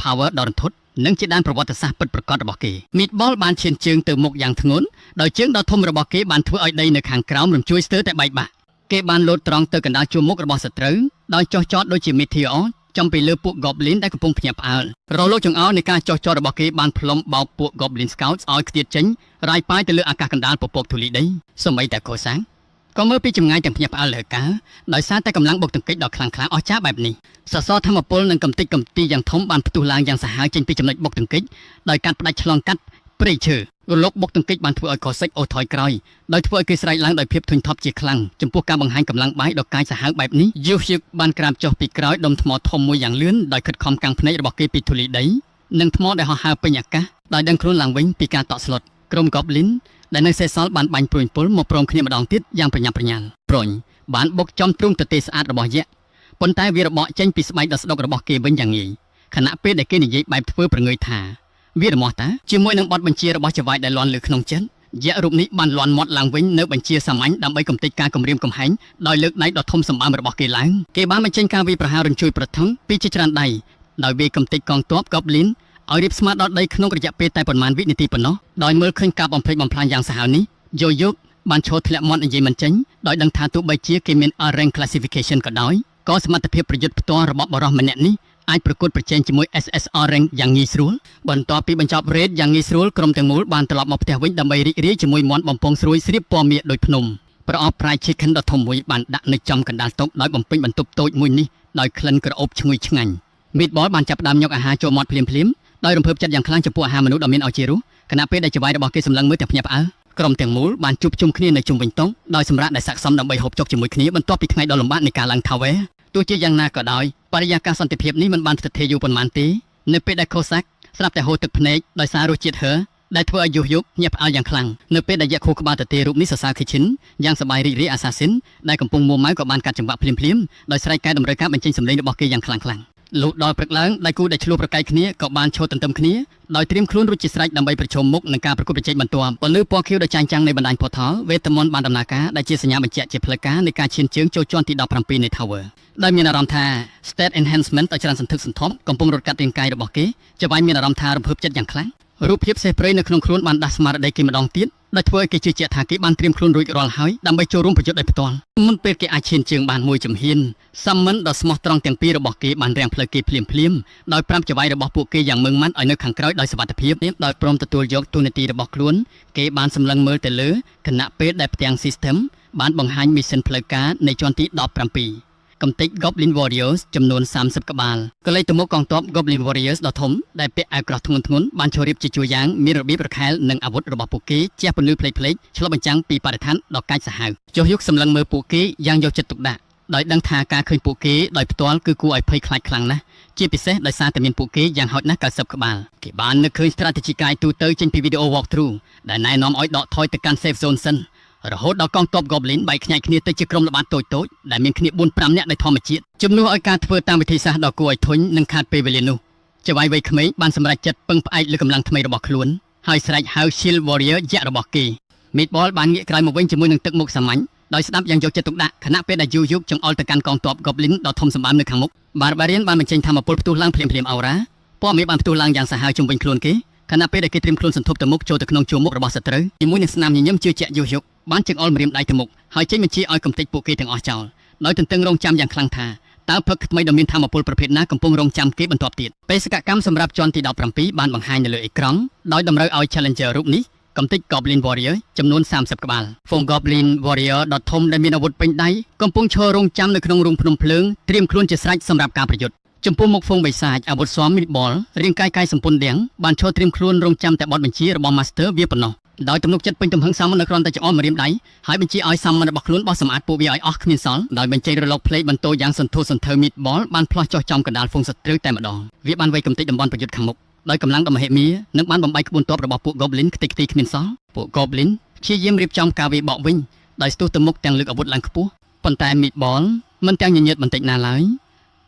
power ដល់រន្ធត់និងជាដានប្រវត្តិសាស្ត្រពិតប្រាកដរបស់គេ Meatball បានឈានជើងទៅមុខយ៉ាងធ្ងន់ដោយជើងដ៏ធំរបស់គេបានធ្វើឲ្យដីនៅខាងក្រោមរំជួយស្ទើរតែបែកបាក់គេបានលោតត្រង់ទៅកណ្ដាលជួរមុខរបស់សត្រូវដោយចោះចោតដូចជា meteor ចំពីលើពួក Goblin ដែលកំពុងភ្ញាក់ផ្អើលរលកចង្អោរនៃការចោះចោតរបស់គេបានផ្លុំបោកពួក Goblin Scouts ឲ្យខ្ទាតចេញរាយប៉ាយទៅលើអាកាសកណ្ដាលពពកធូលីដីសូម្បីតែកោសាំងក៏មើលពីចម្ងាយទាំងភ្ញាក់ផ្អើលលើការដោយសារតែកម្លាំងបុកទង្គិចដ៏ខ្លាំងក្លាអស្ចារ្យបែបនេះសសរធម្មពលនិងកំទេចកំទីយ៉ាងធំបានផ្ទុះឡើងយ៉ាងសាហាវចេញពីចំណុចបុកទង្គិចដោយកាត់ផ្ដាច់ឆ្លងកាត់ព្រៃឈើរលកបុកទង្គិចបានធ្វើឲ្យកោសិចអូសថយក្រោយដោយធ្វើឲ្យគេស្រែកឡើងដោយភាពធុញថប់ជាខ្លាំងចំពោះការបង្ហាញកម្លាំងបាយដ៏កាយសាហាវបែបនេះយូហ្យឹកបានក្រាបចុះពីក្រោយដុំថ្មធំមួយយ៉ាងលឿនដោយខិតខំកាំងភ្នែករបស់គេពីធូលីដីនិងថ្មដែលហោះហើរពេញអាកាសដោយដឹងខ្លួនឡើងវិញពីការតក់ស្លុតក្រុម Goblin ដែលនៅសេសសល់បានបាញ់ព្រួយពុលមកព្រមគ្នាម្ដងទៀតយ៉ាងប្រញាប់ប្រញាល់ព្រុញបានបុកចំទ្រូងទទេស្អាតរបស់យក្សប៉ុន្តែវារបកចេញពីស្បែកដ៏ស្ដុករបស់គេវិញយ៉ាងងាយខណៈពេលដែលគេនិយាយបែបធ្វើប្រងើយថាវារមាស់តាជាមួយនឹងបទបញ្ជារបស់ចៅហ្វាយដែលលន់លើក្នុងចិត្តយក្សរូបនេះបានលន់មាត់ឡើងវិញនៅបញ្ជាសាមញ្ញដើម្បីកំទេចការគំរាមកំហែងដោយលើកដៃដ៏ធំសម្បើមរបស់គេឡើងគេបានបញ្ចេញការវាយប្រហាររញ្ជួយប្រថុងពីជាច្រើនដៃដោយវាយកំទេចកងទ័ព Goblin ឲ្យរៀបស្មើដល់ដីក្នុងរយៈពេលតែប៉ុន្មានវិនាទីប៉ុណ្ណោះដោយមើលឃើញការបំផ្លិចបំផ្លាញយ៉ាងសាហាវនេះយោយកបានឈរធ្លាក់មាត់និយាយមិនចេញដោយដឹងថាទោះបីជាគេមាន rank classification ក៏ដោយក៏សមត្ថភាពប្រយុទ្ធផ្ទាល់របស់បរិសម្នាក់នេះអាចប្រកួតប្រជែងជាមួយ SSR rank យ៉ាងងាយស្រួលបន្ទាប់ពីបញ្ចប់ raid យ៉ាងងាយស្រួលក្រុមទាំងមូលបានត្រឡប់មកផ្ទះវិញដើម្បីរីករាយជាមួយមាន់បំពង់ស្រួយស្រៀបពណ៌មាសដូចភ្នំប្រអប់ Fried Chicken ដ៏ធំមួយបានដាក់នៅចំកណ្ដាលតុដោយបំពេញបន្ទប់តូចមួយនេះដោយក្លិនក្រអូបឈ្ងុយឆ្ងាញ់ Meatball បានចាប់ផ្ដើមយកអាហារចូលមាត់ភ្លាមៗដោយរំភើបចិត្តយ៉ាងខ្លាំងចំពោះអាហារមនុស្សដ៏មានឱជារសខណៈពេលដែលចៅហ្វាយរបស់គេសម្លឹងមើលតែភ្ញាក់ផ្អើលក្រុមទាំងមូលបានជួបជុំគ្នានៅជុំវិញតុដោយសម្រាប់ដែលស័ក្តិសមដើម្បីហូបចុកជាមួយគ្នាបន្ទាប់ពីថ្ងៃដ៏លំបាកនៃការឡើងថាវែទោះជាយ៉ាងណាក៏ដោយបរិយាកាសសន្តិភាពនេះមិនបានស្ថិតស្ថេរយូរប៉ុន្មានទេនៅពេលដែលខូសាក់ស្រាប់តែហូរទឹកភ្នែកដោយសាររសជាតិហឺដែលធ្វើឲ្យយុះយុកញាក់ផ្អើលយ៉ាងខ្លាំងនៅពេលដែលយក្សខួរក្បាលទទេរូបនេះសរសើរ Kitchen យ៉ាងសប្បាយរីករាយ Assassin ដែលកំពុងមួម៉ៅក៏បានកាត់ចង្វាក់ភ្លាមៗដោយស្រែកកែតម្រូវការបញ្ចេញសម្លេងរបស់គេយ៉ាងខ្លាំងៗលុះដល់ព្រឹកឡើងដៃគូដែលឆ្លោះប្រកែកគ្នាក៏បានឈរទន្ទឹមគ្នាដោយត្រៀមខ្លួនរួចជាស្រេចដើម្បីប្រជុំមុខនឹងការប្រកួតប្រជែងបន្ទាប់ពលឺពណ៌ខៀវដ៏ចាញ់ចាំងនៃបណ្ដាញ Portal វេទមន្តបានដំណើរការដែលជាសញ្ញាបញ្ជាក់ជាផ្លូវការនៃការឈានជើងចូលជាន់ទី17នៃ Tower ដោយមានអារម្មណ៍ថា State Enhancement ដ៏ច្រើនសន្ធឹកសន្ធាប់កំពុងរត់កាត់រាងកាយរបស់គេចៅហ្វាយមានអារម្មណ៍ថារំភើបចិត្តយ៉ាងខ្លាំងរូបភាពសេះព្រៃនៅក្នុងខ្លួនបានដាស់ស្មារតីគេម្ដងទៀតដែលធ្វើឲ្យគេជឿជាក់ថាគេបានត្រៀមខ្លួនរួចរាល់ហើយដើម្បីចូលរួមប្រយុទ្ធដោយផ្ទាល់មុនពេលគេអាចឈានជើងបានមួយជំហាន Summon ដ៏ស្មោះត្រង់ទាំងពីររបស់គេបានរាំងផ្លូវគេភ្លាមៗដោយប្រាប់ចៅហ្វាយរបស់ពួកគេយ៉ាងម៉ឺងម៉ាត់ឲ្យនៅខាងក្រោយដោយសុវត្ថិភាពដោយព្រមទទួលយកទូនាទីរបស់ខ្លួនគេបានសម្លឹងមើលទៅលើគណៈពេលដែលផ្ទាំង System បានបង្ហាញមីសិនផ្លូវការនៃជាន់ទី17កំទេច Goblin Warriors ចំនួន30ក្បាលក៏លេចទៅមុខកងទ័ព Goblin Warriors ដ៏ធំដែលពាក់អាវក្រោះធ្ងន់ៗបានចូលរៀបជាជួរយ៉ាងមានរបៀបរខែលនិងអាវុធរបស់ពួកគេជះពន្លឺផ្លេកៗឆ្លុះបញ្ចាំងពីបរិស្ថានដ៏កាចសាហាវចុះយុគសម្លឹងមើលពួកគេយ៉ាងយកចិត្តទុកដាក់ដោយដឹងថាការឃើញពួកគេដោយផ្ទាល់គឺគួរឲ្យភ័យខ្លាចខ្លាំងណាស់ជាពិសេសដោយសារតែមានពួកគេយ៉ាងហោចណាស់90ក្បាលគេបាននឹកឃើញ strategy guide ទូទៅចេញពីវីដេអូ walkthrough ដែលណែនាំឲ្យដកថយទៅកាន់ safe zone សិនរហូតដល់កងទ័ព Goblin បែកខ្ញែកគ្នាទៅជាក្រុមល្បាតតូចៗដែលមានគ្នា 4-5 នាក់ដោយធម្មជាតិជំនួសឲ្យការធ្វើតាមវិធីសាស្ត្រដ៏គួរឲ្យធុញនិងខាតពេលវេលានោះចៅហ្វាយវ័យក្មេងបានសម្រេចចិត្តពឹងផ្អែកលើកម្លាំងថ្មីរបស់ខ្លួនហើយស្រែកហៅ Shield Warrior យក្សរបស់គេ Meatball បានងាកក្រោយមកវិញជាមួយនឹងទឹកមុខសាមញ្ញដោយស្ដាប់យ៉ាងយកចិត្តទុកដាក់ខណៈពេលដែលយូយុកចង្អុលទៅកាន់កងទ័ព Goblin ដ៏ធំសម្បើមនៅខាងមុខ Barbarian បានបញ្ចេញថាមពលផ្ទុះឡើងភ្លាមៗ Aura ពណ៌មាសបានផ្ទុះឡើងយ៉ាងសាហាវជុំវិញខ្លួនគេខណៈពេលដែលគេត្រៀមខ្លួនសន្ធប់ទៅមុខចូលទៅក្នុងជួរមុខរបស់សត្រូវជាមួយនឹងស្នាមញញឹមជឿជាក់យូយុកបានចង្អុលម្រាមដៃទៅមុខហើយចេញបញ្ជាឲ្យកំទេចពួកគេទាំងអស់ចោលដោយទន្ទឹងរង់ចាំយ៉ាងខ្លាំងថាតើផឹកថ្មីដ៏មានថាមពលប្រភេទណាកំពុងរង់ចាំគេបន្ទាប់ទៀតបេសកកម្មសម្រាប់ជាន់ទី17បានបង្ហាញនៅលើអេក្រង់ដោយតម្រូវឲ្យ Challenger រូបនេះកំទេច Goblin Warrior ចំនួន30ក្បាល Foam Goblin Warrior ដ៏ធំដែលមានអាវុធពេញដៃកំពុងឈររង់ចាំនៅក្នុងរូងភ្នំភ្លើងត្រៀមខ្លួនជាស្រេចសម្រាប់ការប្រយុទ្ធចំពោះមុខហ្វូងបិសាចអាវុធស៊ាំ Meatball រាងកាយកាយសម្ពុនទាំងបានឈរត្រៀមខ្លួនរង់ចាំតែបទបញ្ជារបស់ Master វាប៉ុណ្ណោះដោយទំនុកចិត្តពេញទំហឹងសាមញ្ញនៅគ្រាន់តែចង្អុលម្រាមដៃហើយបញ្ជាឲ្យសាមញ្ញរបស់ខ្លួនបោះសម្អាតពួកវាឲ្យអស់គ្មានសល់ដោយបញ្ចេញរលកភ្លេចបន្ទោយ៉ាងសន្ធោសន្ធៅ Meatball បានផ្លាស់ចុះចំកណ្ដាលហ្វូងសត្រូវតែម្ដងវាបានវាយកំទេចតំបន់ប្រយុទ្ធខាងមុខដោយកម្លាំងដ៏មហិមានិងបានបំបីក្បួនទ័ពរបស់ពួក Goblin ខ្ទេចខ្ទីគ្មានសល់ពួក Goblin ព្យាយាមរៀបចំការវាយបកវិញដោយស្ទុះទៅមុខទាំងលើកអាវុធឡើងខ្ពស់ប៉ុន្តែ Meatball មិនទាំងញញើតបន្តិចណាឡើយ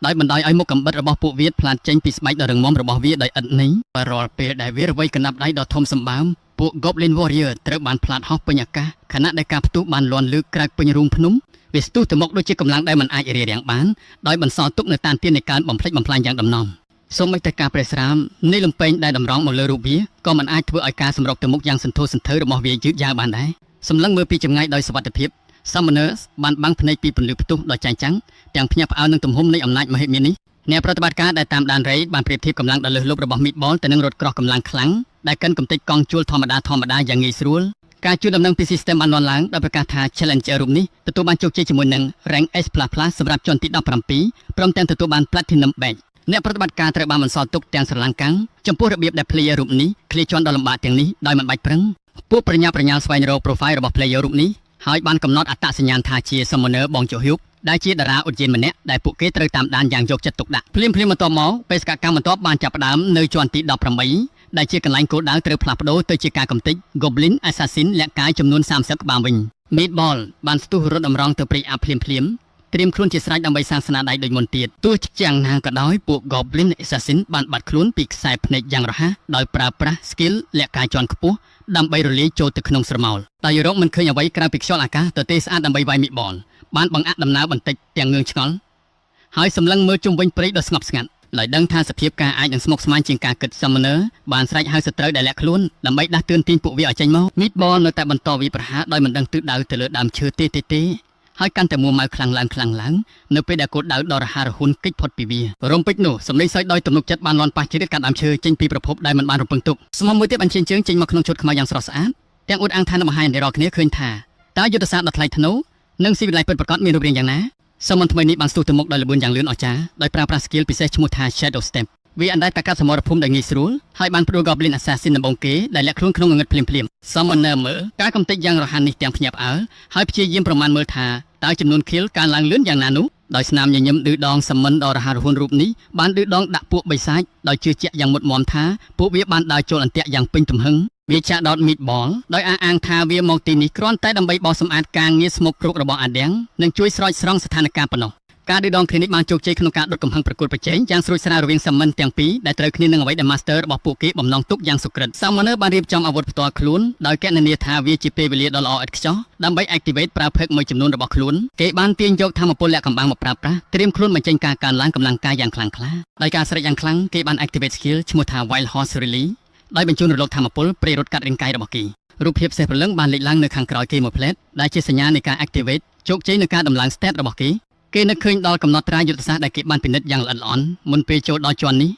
ដោយបណ្ដោយឲ្យមុខកំបិតរបស់ពួកវាផ្លាតចេញពីស្បែកដ៏រឹងមាំរបស់វាដោយឥតន័យរាល់ពេលដែលវារវៃកណ្ដាប់ដៃដ៏ធំសម្បើមពួក Goblin Warrior ត្រូវបានផ្លាតហោះពេញអាកាសខណៈដែលការផ្ទុះបានលាន់លើកក្រៅពេញរូងភ្នំវាស្ទុះទៅមុខដូចជាកម្លាំងដែលមិនអាចរារាំងបានដោយបន្សល់ទុកនៅតានទាននៃការបំផ្លិចបំផ្លាញយ៉ាងដំណំ សូម្បីតែការប្រេះស្រាមនៃលំពេងដែលតម្រង់មកលើរូបវាក៏មិនអាចធ្វើឲ្យការសម្រុកទៅមុខយ៉ាងសន្ធោសន្ធៅរបស់វាយឺតយ៉ាវបានដែរសម្លឹងមើលពីចម្ងាយដោយសុវត្ថិភាព Summoners បានបាំងភ្នែកពីពន្លឺផ្ទុះដ៏ចាញ់ចាំងទាំងភ្ញាក់ផ្អើលនឹងទំហំនៃអំណាចមហិមានេះអ្នកប្រតិបត្តិការដែលតាមដានរ៉េបានប្រៀបធៀបកម្លាំងដ៏លើសលប់របស់ Meatball ទៅនឹងរថក្រោះកម្លាំងខ្លាំងដែលកិនកំទេចកង់ជួលធម្មតាយ៉ាងងាយស្រួលការជួលដំណឹងពី System បានលាន់ឡើងដោយប្រកាសថា Challenger រូបនេះទទួលបានជោគជ័យជាមួយនឹង Rank S++ សម្រាប់ជាន់ទី17ព្រមទាំងទទួលបាន Platinum Badge អ្នកប្រតិបត្តិការត្រូវបានបន្សល់ទុកទាំងស្រឡាំងកាំងចំពោះរបៀបដែល player រូបនេះឃ្លាជាន់ដ៏លំបាកទាំងនេះដោយមិនបាច់ប្រឹងពួកប្រញាប់ប្រញាល់ស្វែងរក profile របស់ player រូបនេះហើយបានកំណត់អត្តសញ្ញាណថាជា Summoner បងចុះហ៊ូបដែលជាតារាឧទ្យានម្នាក់ដែលពួកគេត្រូវតាមដានយ៉ាងយកចិត្តទុកដាក់ភ្លាមបន្ទាប់មកបេសកកម្មបន្ទាប់បានចាប់ផ្ដើមនៅជាន់ទី18ដែលជាកន្លែងគោលដៅត្រូវផ្លាស់ប្ដូរទៅជាការកំទេច Goblin Assassin លាក់កាយចំនួន30ក្បាលវិញ Meatball បានស្ទុះរត់តម្រង់ទៅព្រៃអាប់ភ្លាមត្រៀមខ្លួនជាស្រេចដើម្បីសាងស្នាដៃដូចមុនទៀតទោះយ៉ាងណាក៏ដោយពួក Goblin Assassin បានបាត់ខ្លួនពីខ្សែភ្នែកយ៉ាងរហ័សដោយប្រើប្រាស់ skill លាក់កាយជាន់ខ្ពស់ដើម្បីរលាយចូលទៅក្នុងស្រមោលតែយករកមិនឃើញអ្វីក្រៅពីខ្យល់អាកាសទទេស្អាតដើម្បីវាយ Meatball បានបង្អាក់ដំណើរបន្តិចទាំងងឿងឆ្ងល់ហើយសម្លឹងមើលជុំវិញព្រៃដ៏ស្ងប់ស្ងាត់ដោយដឹងថាសភាពការអាចនឹងស្មុគស្មាញជាងការគិត Summoner បានស្រែកហៅសត្រូវដែលលាក់ខ្លួនដើម្បីដាស់តឿនទាញពួកវាឲ្យចេញមក Meatball នៅតែបន្តវាយប្រហារដោយមិនដឹងទិសដៅទៅលើដើមឈើទេហើយកាន់តែមួម៉ៅខ្លាំងឡើងនៅពេលដែលគោលដៅដ៏រហ័សរហួនគេចផុតពីវារំពេចនោះសម្លេងសើចដោយទំនុកចិត្តបានលាន់ប៉ះជ្រៀតកាត់ដើមឈើចេញពីប្រភពដែលមិនបានរំពឹងទុកស្មោះមួយទៀតបានជើងចេញមកក្នុងឈុតខ្មៅយ៉ាងស្រស់ស្អាតទាំងអួតអាងថានឹងបង្ហាញឲ្យរាល់គ្នាឃើញថាតើយុទ្ធសាស្ត្រដ៏ថ្លៃថ្នូរនិងស៊ីវិល័យពិតប្រាកដមានរូបរាងយ៉ាងណា Summon ថ្មីនេះបានស្ទុះទៅមុខដោយល្បឿនយ៉ាងលឿនអស្ចារ្យដោយប្រើប្រាស់ skill ពិសេសឈ្មោះថា Shadow Step វាអណ្ដែតទៅកាត់សមរភូមិដែលងាយស្រួលហើយបានផ្ដួល Goblin Assassin ដំបូងគេដែលលាក់ខ្លួនក្នុងងងឹតភ្លាម Summoner មើលការកំទេចយ៉ាងរហ័សនេះទាំងភ្ញាក់ផ្អើលហើយព្យាយាមប្រមាណមើលថាតើចំនួន kill កើនឡើងលឿនយ៉ាងណានោះដោយស្នាមញញឹមឌឺដង Summon ដ៏រហ័សរហួនរូបនេះបានឌឺដងដាក់ពួកបិសាចដោយជឿជាក់យ៉ាងមុតមមថាពួកវាបានដើរចូលអន្ទាក់យ៉ាងពេញទំហឹងវាចាក់ដោត Meatball ដោយអះអាងថាវាមកទីនេះគ្រាន់តែដើម្បីបោះសម្អាតការងារស្មុគគ្រោករបស់អាដាំងនិងជួយស្រោចស្រង់ស្ថានភាពប៉ុណ្ណោះការឌឺដងគ្នានេះបានជោគជ័យក្នុងការដុតកំហឹងប្រកួតប្រជែងយ៉ាងស្រួចស្រាវរវាង Summon ទាំងពីរដែលត្រូវគ្នានឹងអ្វីដែល Master របស់ពួកគេបំណងទុកយ៉ាងសុក្រិត Summoner បានរៀបចំអាវុធផ្ទាល់ខ្លួនដោយកណនាថាវាជាពេលវេលាដ៏ល្អឥតខ្ចោះដើម្បី activate ប្រើផឹកមួយចំនួនរបស់ខ្លួនគេបានទាញយកធម្មពលលក្ខកំបាំងមកប្រើប្រាស់ត្រៀមខ្លួនបញ្ចេញការកើនឡើងកម្លាំងកាយយ៉ាងខ្លាំងក្លាដោយការស្រេចយ៉ាងខ្លាំងគេបាន activate skill ឈ្មោះថា Wild Horse Release ដោយបញ្ជូនរលកធម្មពលព្រៃរត់កាត់រាងកាយរបស់គេរូបភាពសេះព្រលឹងបានលេចឡើងនៅខាងក្រោយគេមួយផ្លែតដែលជាសញ្ញានៃការ activate ជោគជ័យនៅការដំឡើង stat របស់គេនឹកឃើញដល់កំណត់ត្រាយុទ្ធសាស្ត្រដែលគេបានពិនិត្យយ៉ាងល្អិតល្អន់មុនពេលចូលដល់ជាន់នេះ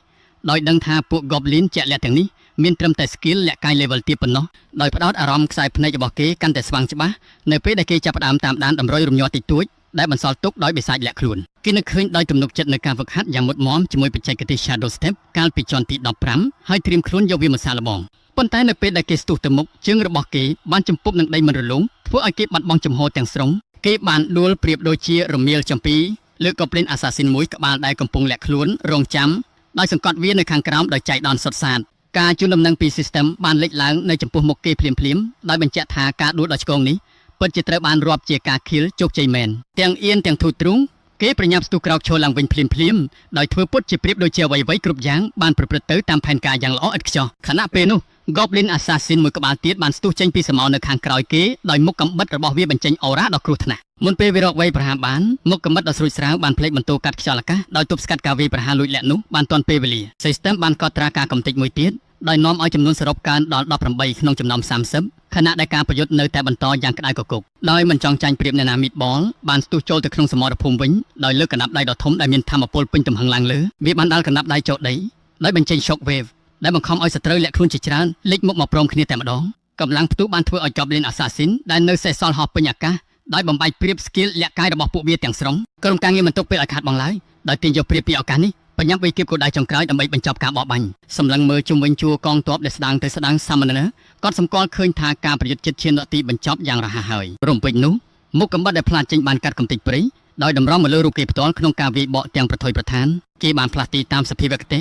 ដោយដឹងថាពួក Goblin ជាក់លាក់ទាំងនេះមានត្រឹមតែ skill លាក់កាយ level ទាបប៉ុណ្ណោះដោយផ្ដោតអារម្មណ៍ខ្សែភ្នែករបស់គេកាន់តែស្វាងច្បាស់នៅពេលដែលគេចាប់ផ្ដើមតាមដានតម្រុយរំញ័រតិចតួចដែលបន្សល់ទុកដោយបិសាចលាក់ខ្លួនគេនឹកឃើញដោយទំនុកចិត្តនៅការហ្វឹកហាត់យ៉ាងមុតមមជាមួយបច្ចេកទេស Shadow Step កាលពីជាន់ទី15ហើយត្រៀមខ្លួនយកវាមកសាកល្បងប៉ុន្តែនៅពេលដែលគេស្ទុះទៅមុខជើងរបស់គេបានជំពប់នឹងដីមិនរលុងធ្វើឲ្យគេបាត់បង់ចំហទាំងស្រុងគេបានដួលប្រៀបដូចជារមៀលចំពីលើក Goblin Assassin មួយក្បាលដែលកំពុងលាក់ខ្លួនរងចាំដោយសង្កត់វានៅខាងក្រោមដោយចៃដន្យសុទ្ធសាធការជូនដំណឹងពី System បានលេចឡើងនៅចំពោះមុខគេភ្លាមដោយបញ្ជាក់ថាការដួលដោយឆ្កងនេះពិតជាត្រូវបានរាប់ជាការ kill ជោគជ័យមែនទាំងអៀនទាំងធូរទ្រូងគេប្រញាប់ស្ទុះក្រោកឈរឡើងវិញភ្លាមដោយធ្វើពុតជាប្រៀបដូចជាអ្វីៗគ្រប់យ៉ាងបានប្រព្រឹត្តទៅតាមផែនការយ៉ាងល្អឥតខ្ចោះខណៈពេលនោះ Goblin Assassin មួយក្បាលទៀតបានស្ទុះចេញពីសមោលនៅខាងក្រោយគេដោយមុខកំបិតរបស់វាបញ្ចេញអូរ៉ាដ៏គ្រោះថ្នាក់មុនពេលវារកវាយប្រហារបានមុខកំបិតដ៏ស្រួចស្រាវបានផ្លេចបន្ទោកាត់ខ្យល់អាកាសដោយទប់ស្កាត់ការវាយប្រហារលួចលាក់នោះបានទាន់ពេលវេលា System បានកត់ត្រាការកំទេចមួយទៀតដោយនាំឲ្យចំនួនសរុបកើនដល់18ក្នុងចំណោម30ខណៈដែលការប្រយុទ្ធនៅតែបន្តយ៉ាងក្តៅគគុកដោយមិនចង់ចាញ់ប្រៀបអ្នកណា Meatball បានស្ទុះចូលទៅក្នុងសមរភូមិវិញដោយលើកកណ្ដាប់ដៃដ៏ធំដែលមានថាមពលពេញទំហឹងឡើងលើវាបានដាល់កណ្ដាប់ដៃចូលដីដោយបញ្ចេញ shock wave ដែលបង្ខំឲ្យសត្រូវលាក់ខ្លួនជាច្រើនលេចមុខមកព្រមគ្នាតែម្ដងកម្លាំងផ្ទុះបានធ្វើឲ្យ Goblin Assassin ដែលនៅសេសសល់ហោះពេញអាកាសដោយបំបែកព្រៀប skill លាក់កាយរបស់ពួកវាទាំងស្រុងក្រុមការងារមិនទុកពេលឲ្យខាតបង់ឡើយដោយទាញយកព្រៀបពីឱកាសនេះបញ្ញាប់វាគៀបគោលដៅចុងក្រោយដើម្បីបញ្ចប់ការបោះបាញ់សម្លឹងមើលជុំវិញជួរកងទ័ពដែលស្ដាងទៅស្ដាង Summoner គាត់សម្គាល់ឃើញថាការប្រយុទ្ធជិតឈានដល់ទីបញ្ចប់យ៉ាងរហ័សហើយរំពេចនោះមុខកំបិតដែលផ្លាតចេញបានកាត់កំទេចព្រៃដោយតម្រង់មកលើរូបគេផ្ទាល់ក្នុងការវាយបកទាំងប្រថុយប្រឋានគេបានផ្លាស់ទីតាមសភាវគតិ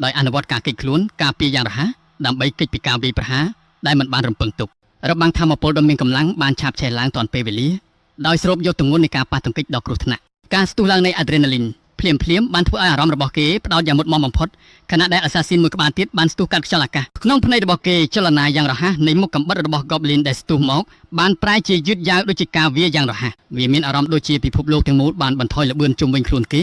ដោយអនុវត្តការគេចខ្លួនការពារយ៉ាងរហ័សដើម្បីគេចពីការវាយប្រហារដែលមិនបានរំពឹងទុករបាំងធម្មពលដ៏មានកម្លាំងបានឆាបឆេះឡើងទាន់ពេលវេលាដោយស្រូបយកទម្ងន់នៃការប៉ះទង្គិចដ៏គ្រោះថ្នាក់ការស្ទុះឡើងនៃ Adrenaline ភ្លាមបានធ្វើឲ្យអារម្មណ៍របស់គេផ្ដោតយ៉ាងមុតមមបំផុតខណៈដែល assassin មួយក្បាលទៀតបានស្ទុះកាត់ខ្យល់អាកាសក្នុងភ្នែករបស់គេចលនាយ៉ាងរហ័សនៃមុខកំបិតរបស់ Goblin ដែលស្ទុះមកបានប្រែជាយឺតយ៉ាវដូចជាការវាយ៉ាងរហ័សវាមានអារម្មណ៍ដូចជាពិភពលោកទាំងមូលបានបន្ថយល្បឿនជុំវិញខ្លួនគេ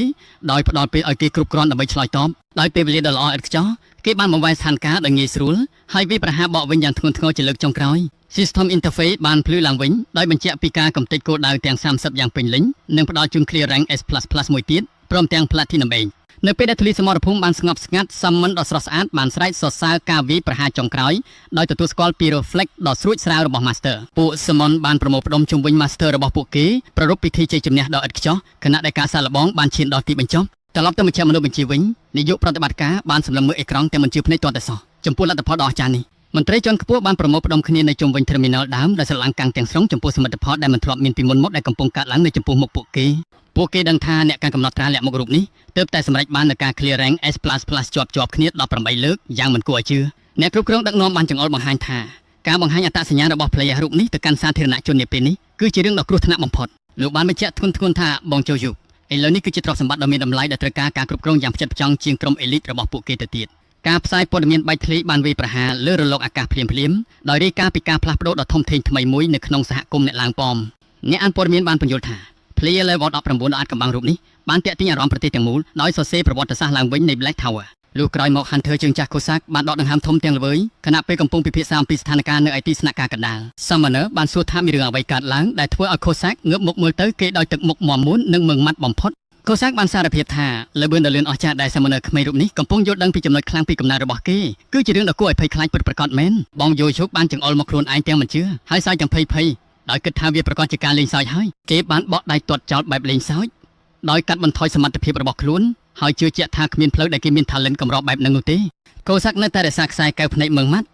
ដោយផ្ដល់ពេលឲ្យគេគ្រប់គ្រាន់ដើម្បីឆ្លើយតបដោយពេលវេលាដ៏ល្អឥតខ្ចោះគេបានបង្វែរស្ថានភាពដោយងាយស្រួលហើយវាប្រហារបកវិញយ៉ាងធ្ងន់ធ្ងរជាលើកចុងក្រោយ System Interface បានភ្លឺឡើងវិញដោយបញ្ជាក់ពីការកំទេចគោលដៅទាំង30យ៉ាងពេញលេញនិងផ្ដល់ជូន Clear Rank S++ មួយទៀតព្រមទាំង Platinum ឯងនៅពេលដែលធូលីសមរភូមិបានស្ងប់ស្ងាត់ Summon ដ៏ស្រស់ស្អាតបានស្រែកសរសើរការវាយប្រហារចុងក្រោយដោយទទួលស្គាល់ពី Reflect ដ៏ស្រួចស្រាវរបស់ Master ពួក Summon បានប្រមូលផ្ដុំជុំវិញ Master របស់ពួកគេប្រារព្ធពិធីជ័យជំនះដ៏ឥតខ្ចោះខណៈដែលការសាកល្បងបានឈានដល់ទីបញ្ចប់ត្រឡប់ទៅមជ្ឈមណ្ឌលបញ្ជាវិញនាយកប្រតិបត្តិការបានសម្លឹងមើលអេក្រង់តែមិនជឿភ្នែកទាល់តែសោះចំពោះលទ្ធផលដ៏អស្ចារ្យនេះមន្ត្រីជាន់ខ្ពស់បានប្រមូលផ្ដុំគ្នានៅជុំវិញ Terminal ដើមដែលស្រឡាំងកាំងទាំងស្រុងចំពោះសមិទ្ធផលដែលមិនធ្លាប់មានពីមុនមកដែលកំពុងកើតឡើងនៅចំពោះមុខពួកគេដឹងថាអ្នកការកំណត់ត្រាលាក់មុខរូបនេះទើបតែសម្រេចបាននូវការ Clear Rank S++ ជាប់គ្នា18លើកយ៉ាងមិនគួរឲ្យជឿអ្នកគ្រប់គ្រងដឹកនាំបានចង្អុលបង្ហាញថាការបង្ហាញអត្តសញ្ញាណរបស់ player រូបនេះទៅកាន់សាធារណជននាពេលនេះគឺជារឿងដ៏គ្រោះថ្នាក់បំផុតលោកបានបញ្ជាក់ធ្ងន់ថាបងជូយុឥឡូវនេះគឺជាទ្រព្យសម្បត្តិដ៏មានតម្លៃដែលត្រូវការការគ្រប់គ្រងយ៉ាងផ្ចិតផ្ចង់ជាងក្រុម elite របស់ពួកគេទៅទៀតការផ្សាយព័ត៌មានបែកធ្លាយបានវាយប្រហារលើរលកអាកាសភ្លាមដោយរាយការណ៍ពីការផ្លាស់ប្ដូរដ៏ធំធេងថ្មីមួយនៅក្នុងសហគមន៍អ្នកឡើងប៉មអ្នកអានព័ត៌មានបានបញ្យល់ថា player level 19ដ៏អាចកំបាំងរូបនេះបានតាក់ទាញអារម្មណ៍ប្រទេសទាំងមូលដោយសរសេរប្រវត្តិសាស្ត្រឡើងវិញនៃ Black Tower លុះក្រោយមក Hunter ជើងចាស់ Cossack បានដកដង្ហើមធំទាំងល្វើយខណៈពេលកំពុងពិភាក្សាអំពីស្ថានភាពនៅឯទីស្នាក់ការកណ្ដាល Summoner បានសួរថាមានរឿងអ្វីកើតឡើងដែលធ្វើឲ្យ Cossack ងើបមុខមើលទៅគេដោយទឹកមុខមាំមួននិងមើងម៉ាត់បំផុត Cossack បានសារភាពថាល្បឿនដ៏លឿនអស្ចារ្យដែល Summoner ក្មេងរូបនេះកំពុងយល់ដឹងពីចំណុចខ្លាំងពីកំណើតរបស់គេគឺជារឿងដ៏គួរឲ្យភ័យខ្លាចពិតប្រាកដមែនបងយោជុកបានចង្អុលមកខ្លួនឯងទាំងមិនជឿហើយសើចទាំងភ័យដោយគិតថាវាប្រកាសជាការលេងសើចហើយគេបានបកដៃទាត់ចោលបែបលេងសើចដោយកាត់បន្ថយសមត្ថភាពរបស់ខ្លួនហើយជឿជាក់ថាគ្មានផ្លូវដែលគេមាន talent កម្របែបហ្នឹងនោះទេកូសាក់នៅតែរក្សាខ្សែកែវភ្នែកមើងម៉ាត់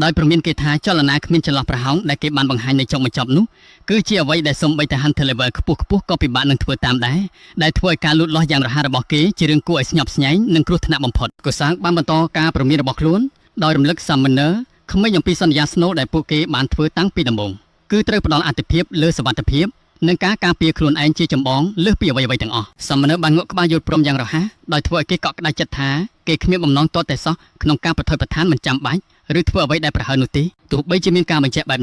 ដោយព្រមានគេថាចលនាគ្មានចន្លោះប្រហោងដែលគេបានបង្ហាញនៅចុងបញ្ចប់នោះគឺជាអ្វីដែលសូម្បីតែ Hunter level ខ្ពស់ក៏ពិបាកនឹងធ្វើតាមដែរដែលធ្វើឲ្យការលូតលាស់យ៉ាងរហ័សរបស់គេជារឿងគួរឲ្យស្ញប់ស្ញែងនិងគ្រោះថ្នាក់បំផុតកូសាក់បានបន្តការព្រមានរបស់ខ្លួនដោយរំលឹក Summoner ក្មេងអំពីសន្យា Snow ដែលពួកគេបានធ្វើតាំងពីដំបូងគឺត្រូវផ្ដល់អាទិភាពលើសុវត្ថិភាពនិងការការពារខ្លួនឯងជាចម្បងលើសពីអ្វីៗទាំងអស់ Summoner បានងក់ក្បាលយល់ព្រមយ៉ាងរហ័សដោយធ្វើឲ្យគេកក់ក្ដៅចិត្តថាគេគ្មានបំណងទាល់តែសោះក្នុងការប្រថុយប្រឋានមិនចាំបាច់ឬធ្វើអ្វីដែលប្រហើននោះទេទោះបីជាមានការបញ្ជាក់បែប